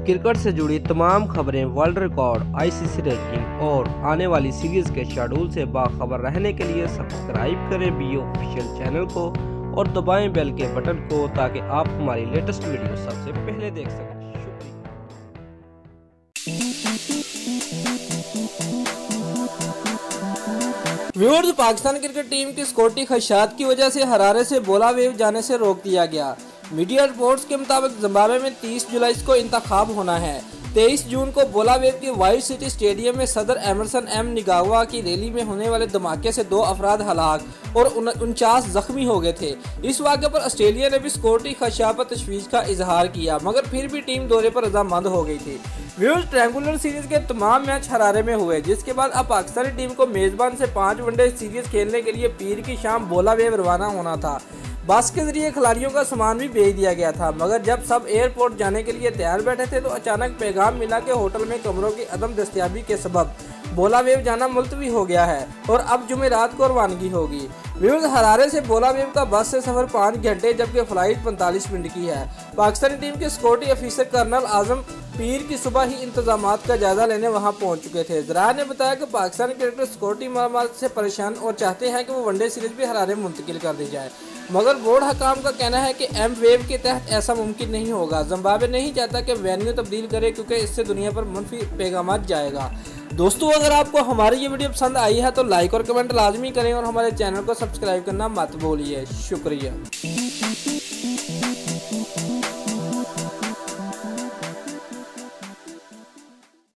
Cricket से जुड़ी तमाम खबरें, वर्ल्ड रिकॉर्ड, आईसीसी रैंकिंग और आने वाली सीरीज के शेड्यूल से बाखबर रहने के लिए सब्सक्राइब करें बी ऑफिशियल चैनल को और दबाएं बेल के बटन को ताकि आप हमारी लेटेस्ट वीडियो सबसे पहले देख सकें। व्यूअर्स, पाकिस्तान क्रिकेट टीम की स्कॉटी खदशात की वजह से हरारे से बोला वेव जाने से रोक दिया गया। मीडिया रिपोर्ट्स के मुताबिक जिम्बाब्वे में 30 जुलाई को इंतखाब होना है। 23 जून को बोला वेव के वाइट सिटी स्टेडियम में सदर एमरसन एम निगावा की रैली में होने वाले धमाके से 2 अफराद हलाक और 49 जख्मी हो गए थे। इस वाक़े पर ऑस्ट्रेलिया ने भी स्कॉटी खदशात पर तशवीश का इजहार किया, मगर फिर भी टीम दौरे पर रजामंद हो गई थी। व्यूअर्स, ट्रायंगुलर सीरीज के तमाम मैच हरारे में हुए, जिसके बाद अब पाकिस्तानी टीम को मेजबान से 5 वनडे सीरीज खेलने के लिए पीर की शाम बोला वेव रवाना होना था। बस के जरिए खिलाड़ियों का सामान भी भेज दिया गया था, मगर जब सब एयरपोर्ट जाने के लिए तैयार बैठे थे तो अचानक पैगाम मिला कि होटल में कमरों की अदम दस्तयाबी के सबब बोला वेव जाना मुलतवी हो गया है और अब जुमेरात को रवानगी होगी। व्यूअर्स, हरारे से बोला वेव का बस से सफर 5 घंटे जबकि फ्लाइट 45 मिनट की है। पाकिस्तानी टीम के सिक्योरिटी ऑफिसर कर्नल आजम पीर की सुबह ही इंतजामात का जायजा लेने वहां पहुंच चुके थे। जराये ने बताया कि पाकिस्तानी क्रिकेटर सिक्योरिटी मामलात से परेशान और चाहते हैं कि वो वनडे सीरीज भी हरारे मुंतकिल कर दी जाए, मगर बोर्ड हकाम का कहना है कि एम वेव के तहत ऐसा मुमकिन नहीं होगा। जिम्बाब्वे नहीं चाहता कि वेन्यू तब्दील करे क्योंकि इससे दुनिया पर मुनफी पैगाम जाएगा। दोस्तों, अगर आपको हमारी ये वीडियो पसंद आई है तो लाइक और कमेंट लाजमी करें और हमारे चैनल को सब्सक्राइब करना मत भूलिए। शुक्रिया।